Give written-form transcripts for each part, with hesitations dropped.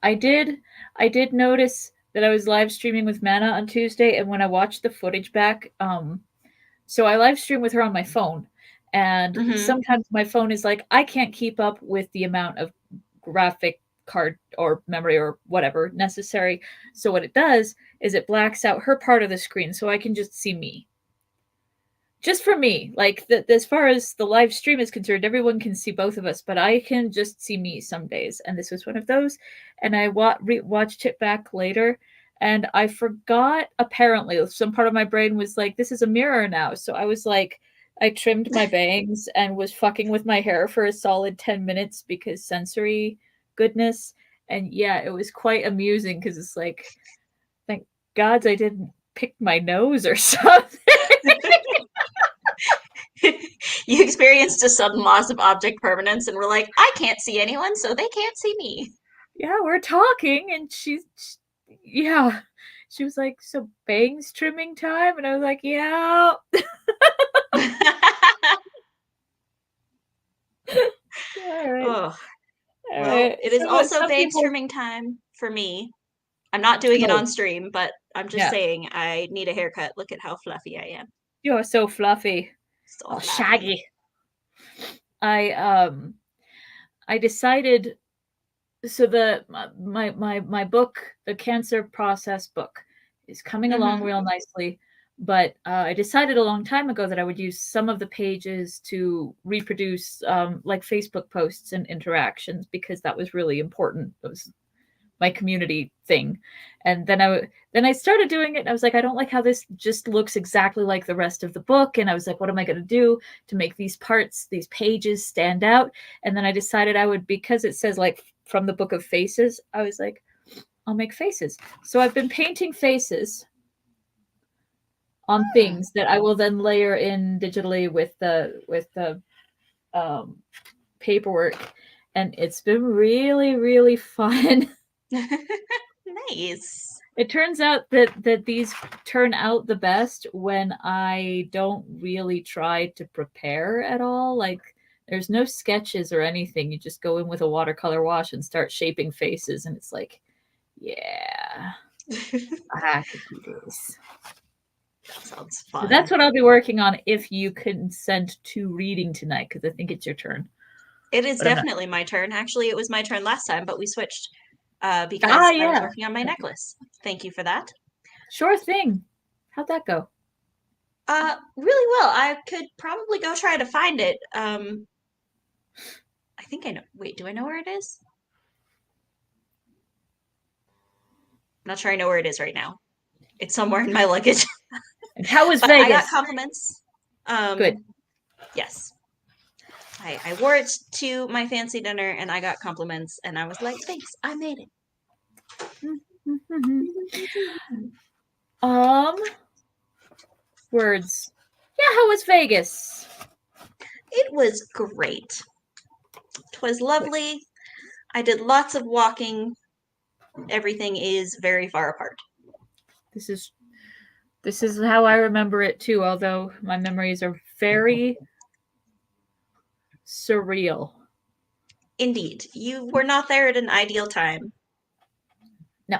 I did notice that I was live streaming with Mana on Tuesday, and when I watched the footage back, so I live stream with her on my phone, and Mm-hmm. sometimes my phone is like, I can't keep up with the amount of graphic card or memory or whatever necessary. So what it does is it blacks out her part of the screen so I can just see me. Just for me, like as far as the live stream is concerned, everyone can see both of us, but I can just see me some days. And this was one of those. And I watched it back later, and I forgot. Apparently, some part of my brain was like, "This is a mirror now." So I was like, I trimmed my bangs and was fucking with my hair for a solid 10 minutes because sensory goodness. And yeah, it was quite amusing because it's like, thank gods I didn't pick my nose or something. You experienced a sudden loss of object permanence and were like, I can't see anyone, so they can't see me. Yeah, we're talking, and yeah, she was like, so bangs trimming time, and I was like, yeah. All right, Oh, all well, right. it is also Some bangs people, trimming time for me. I'm not doing it oh on stream, but I'm just yeah, saying I need a haircut. Look at how fluffy I am. you're so fluffy, So oh fluffy. shaggy. I um I decided, so my book, the cancer process book, is coming along Mm-hmm. real nicely. But I decided a long time ago that I would use some of the pages to reproduce like Facebook posts and interactions because that was really important. It was my community thing. And then I started doing it and I was like, I don't like how this just looks exactly like the rest of the book. And I was like, what am I going to do to make these parts, these pages stand out? And then I decided I would, because it says like from the book of faces, I was like, I'll make faces. So I've been painting faces on Hmm. things that I will then layer in digitally with the um, paperwork, and it's been really really fun. Nice. It turns out that these turn out the best when I don't really try to prepare at all. Like there's no sketches or anything. You just go in with a watercolor wash and start shaping faces, and it's like, yeah, I could do this. That sounds So that's fun. what I'll be working on if you consent to reading tonight, because I think it's your turn. It is But I'm not. definitely my turn. Actually, it was my turn last time, but we switched Ah, because I was yeah. working on my necklace. Thank you for that. Sure thing. How'd that go? Really well. I could probably go try to find it. I think I know. Wait, do I know where it is? I'm not sure I know where it is right now. It's somewhere in my luggage. And how was But I got Vegas? compliments. Good. Yes. I wore it to my fancy dinner and I got compliments and I was like, thanks, I made it. um, words. Yeah, how was Vegas? It was great. It was lovely. I did lots of walking. Everything is very far apart. This is this is how I remember it too, although my memories are very surreal. Indeed, you were not there at an ideal time. No.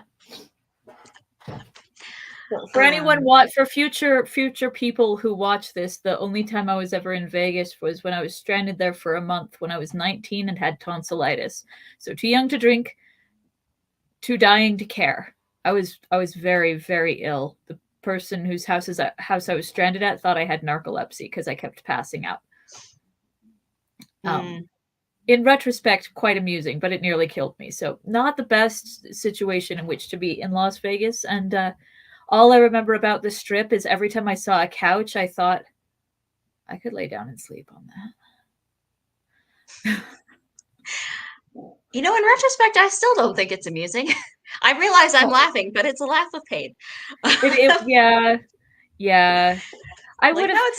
For anyone, Um, what for future people who watch this, the only time I was ever in Vegas was when I was stranded there for a month when I was 19 and had tonsillitis. So too young to drink, too dying to care. I was very very ill. The person whose house I was stranded at thought I had narcolepsy because I kept passing out. Um, mm, in retrospect, quite amusing, but it nearly killed me. So not the best situation in which to be in Las Vegas. And all I remember about the strip is every time I saw a couch, I thought I could lay down and sleep on that. in retrospect, I still don't think it's amusing. I realize I'm Oh, laughing, but it's a laugh of pain. yeah, yeah. I Like, would no, have.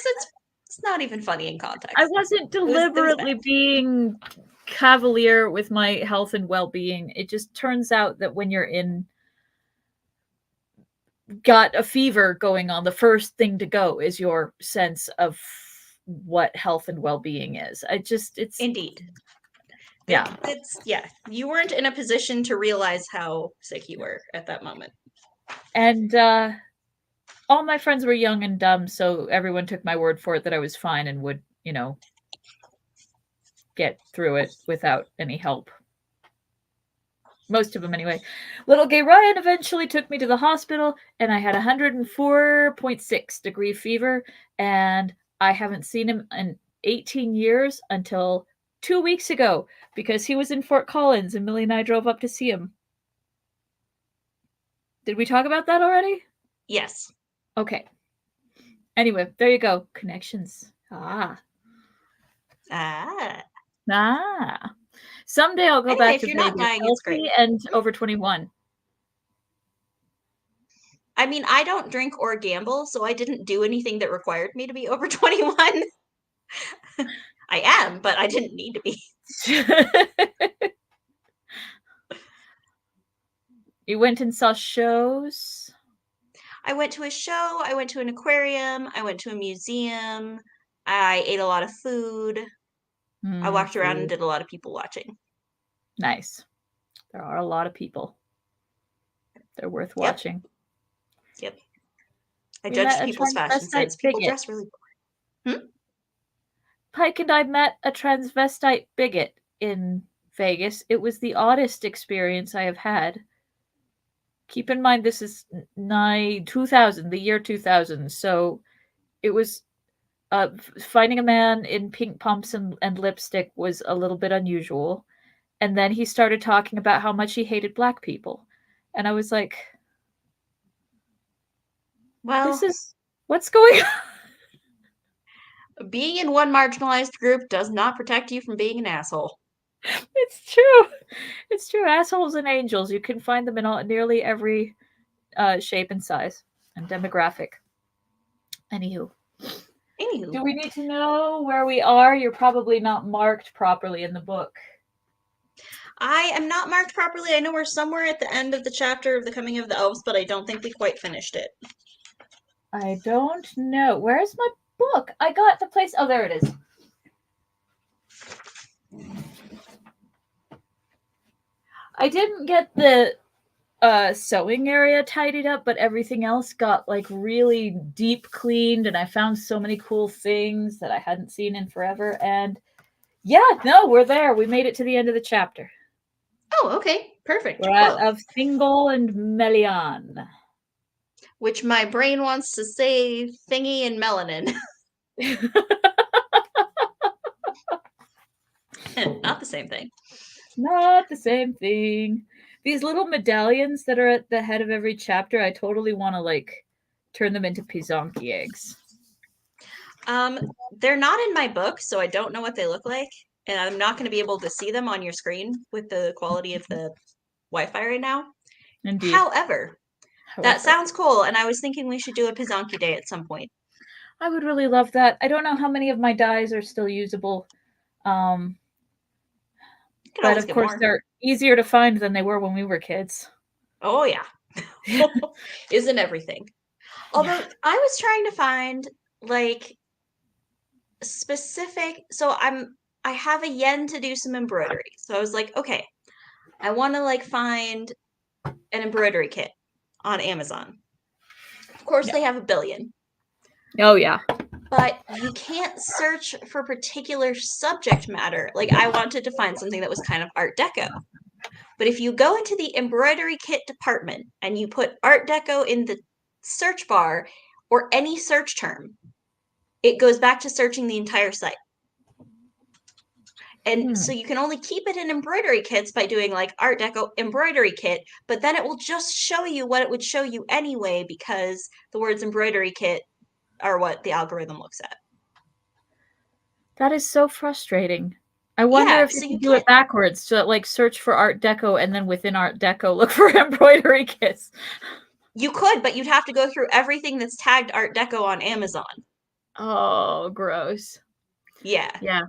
it's not even funny in I context. wasn't It was bad. deliberately being cavalier with my health and well-being. It just turns out that when you're in got a fever going on, the first thing to go is your sense of what health and well-being is. I just it's Indeed. Yeah. You weren't in a position to realize how sick you were at that moment. And all my friends were young and dumb, so everyone took my word for it that I was fine and would, get through it without any help. Most of them, anyway. Little gay Ryan eventually took me to the hospital, and I had 104.6 degree fever, and I haven't seen him in 18 years until 2 weeks ago because he was in Fort Collins, and Millie and I drove up to see him. Did we talk about that already? Yes. Okay. Anyway, there you go. Connections. Ah. Someday I'll go Anyway, back if to you're not Vegas, dying, it's great. healthy and over 21. I mean, I don't drink or gamble, so I didn't do anything that required me to be over 21. I am, but I didn't need to be. You went and saw shows? I went to a show, I went to an aquarium, I went to a museum, I ate a lot of food. I walked around and Food. did a lot of people watching. Nice. There are a lot of people. They're worth Yep. watching. Yep. I We judged met a people's fashion transvestite sense. People bigot. dress really well. Pike and I met a transvestite bigot in Vegas. It was the oddest experience I have had. Keep in mind, this is 2000, the year 2000. So it was finding a man in pink pumps and lipstick was a little bit unusual. And then he started talking about how much he hated black people. And I was like, Well, what's going on? being in one marginalized group does not protect you from being an asshole. It's true. It's true. Assholes and angels. You can find them in nearly every shape and size and demographic. Anywho. Do we need to know where we are? You're probably not marked properly in the book. I am not marked properly. I know we're somewhere at the end of the chapter of the coming of the elves, but I don't think we quite finished it. I don't know. Where's my book? I got the place. Oh, there it is. I didn't get the sewing area tidied up, but everything else got like really deep cleaned, and I found so many cool things that I hadn't seen in forever. And yeah, no, we're there. We made it to the end of the chapter. Oh, okay. Perfect. We're at of Thingol and Melian. Which my brain wants to say thingy and melanin. Not the same thing. Not the same thing. These little medallions that are at the head of every chapter, I totally want to like turn them into Pizonki eggs. They're not in my book, so I don't know what they look like, and I'm not going to be able to see them on your screen with the quality of the Wi-Fi right now. Indeed. However, that sounds cool, and I was thinking we should do a Pizonki day at some point. I would really love that. I don't know how many of my dyes are still usable. But of course, they're easier to find than they were when we were kids. Oh, yeah. Isn't everything. Although I was trying to find like specific, so I have a yen to do some embroidery. So I was like, okay, I want to like find an embroidery kit on Amazon. Of course, they have a billion. Oh, yeah. But you can't search for particular subject matter. Like I wanted to find something that was kind of Art Deco. But if you go into the embroidery kit department and you put Art Deco in the search bar or any search term, it goes back to searching the entire site. And so you can only keep it in embroidery kits by doing like Art Deco embroidery kit, but then it will just show you what it would show you anyway because the words embroidery kit are what the algorithm looks at. That is so frustrating. I wonder if you can do it backwards, so that like search for Art Deco and then within Art Deco look for embroidery kits. You could, but you'd have to go through everything that's tagged Art Deco on Amazon. Oh, gross. Yeah. Yeah.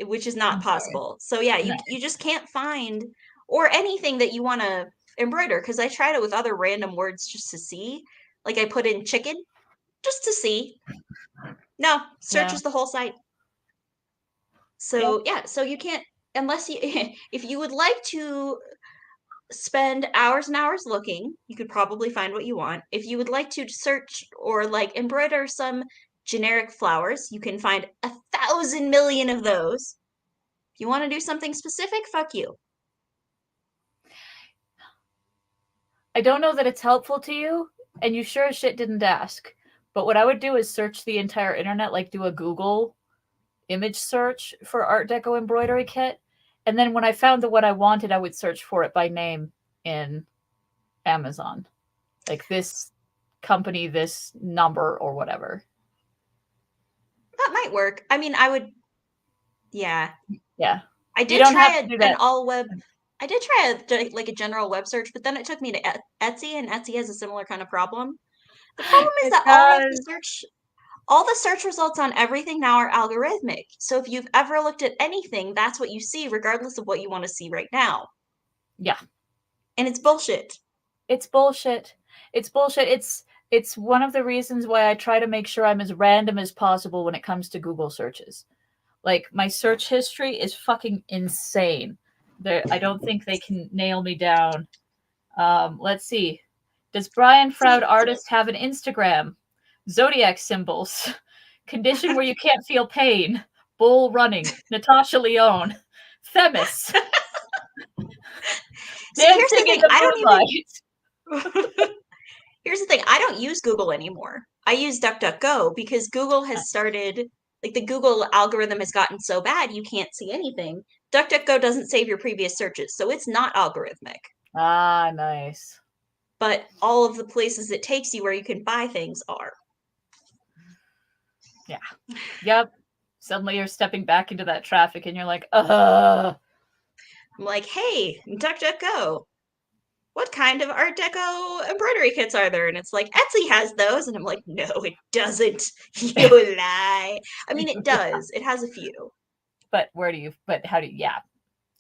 Which is not possible. So yeah, you just can't find or anything that you want to embroider because I tried it with other random words just to see. Like I put in chicken just to see. No, searches the whole site. So yeah, so you can't unless you if you would like to spend hours and hours looking, you could probably find what you want. If you would like to search or like embroider some generic flowers, you can find 1,000,000,000 of those. If you want to do something specific, fuck you. I don't know that it's helpful to you, and you sure as shit didn't ask. But what I would do is search the entire internet, like do a Google image search for Art Deco embroidery kit. And then when I found the what I wanted, I would search for it by name in Amazon. Like this company, this number, or whatever. That might work. I mean, I would, yeah. Yeah. I You did don't have try to do an that. all web. I did try like a general web search, but then it took me to Etsy, and Etsy has a similar kind of problem. The problem is It that does. all the search results on everything now are algorithmic. So if you've ever looked at anything, that's what you see, regardless of what you want to see right now. Yeah. And it's bullshit. It's bullshit. It's bullshit. It's one of the reasons why I try to make sure I'm as random as possible when it comes to Google searches. Like my search history is fucking insane. I don't think they can nail me down. Let's see. Does Brian Froud See, artist have an Instagram? Zodiac symbols. Condition where you can't feel pain. Bull running. Natasha Lyonne. Themis. here's the Dancing in thing. the I don't moonlight. even. Here's the thing. I don't use Google anymore. I use DuckDuckGo because Google has started, like the Google algorithm has gotten so bad you can't see anything. DuckDuckGo doesn't save your previous searches, so it's not algorithmic. Ah, nice. But all of the places it takes you where you can buy things are. Yeah. Yep. Suddenly you're stepping back into that traffic and you're like, ugh. I'm like, hey, DuckDuckGo, what kind of Art Deco embroidery kits are there? And it's like, Etsy has those. And I'm like, no, it doesn't. You lie. I mean, it does. It has a few. But how do you, yeah.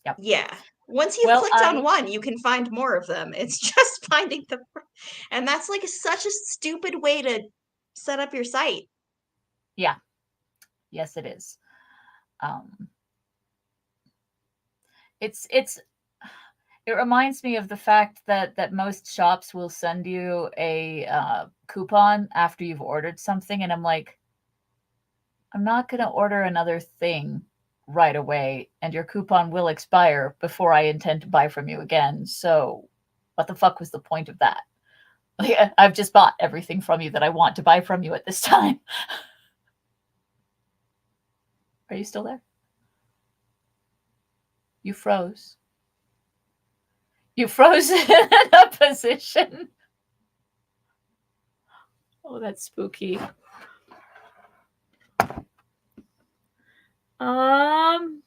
Yep. Yeah. Once you've Well, clicked on one, you can find more of them. It's just finding them. And that's like such a stupid way to set up your site. yeah. Yes, it is. Um, it's it reminds me of the fact that most shops will send you a coupon after you've ordered something, and I'm like, I'm not going to order another thing right away, and your coupon will expire before I intend to buy from you again. So, what the fuck was the point of that? Like, I've just bought everything from you that I want to buy from you at this time. Are you still there? You froze. You froze in a position. Oh, that's spooky. Um,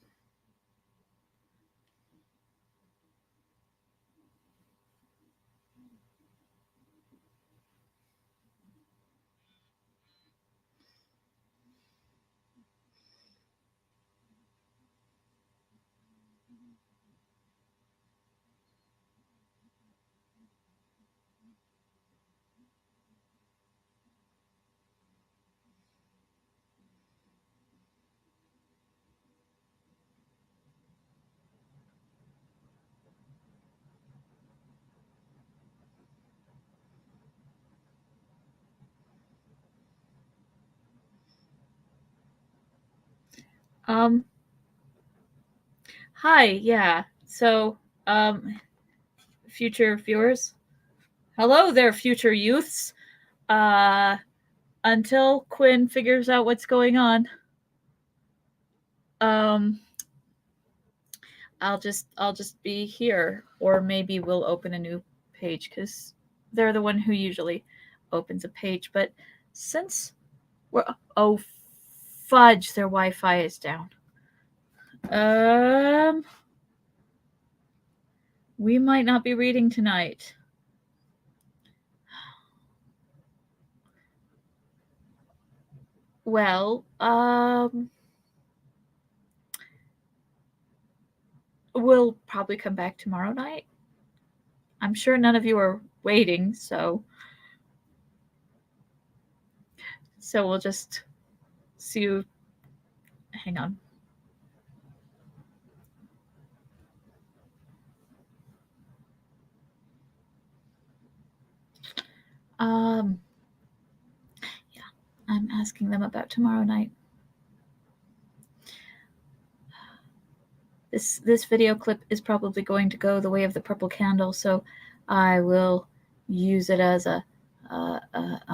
um, hi, yeah. So, future viewers, hello there, future youths. Uh, until Quinn figures out what's going on, um, I'll just be here, or maybe we'll open a new page because they're the one who usually opens a page. But since we're oh fudge, their Wi-Fi is down. We might not be reading tonight. Well, we'll probably come back tomorrow night. I'm sure none of you are waiting, so we'll just see you. Hang on. Yeah, I'm asking them about tomorrow night. This video clip is probably going to go the way of the purple candle, so I will use it as a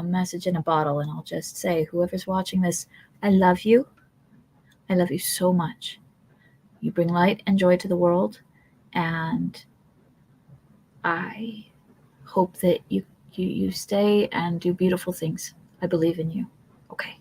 message in a bottle, and I'll just say, whoever's watching this, I love you. I love you so much. You bring light and joy to the world, and I hope that you stay and do beautiful things. I believe in you. Okay.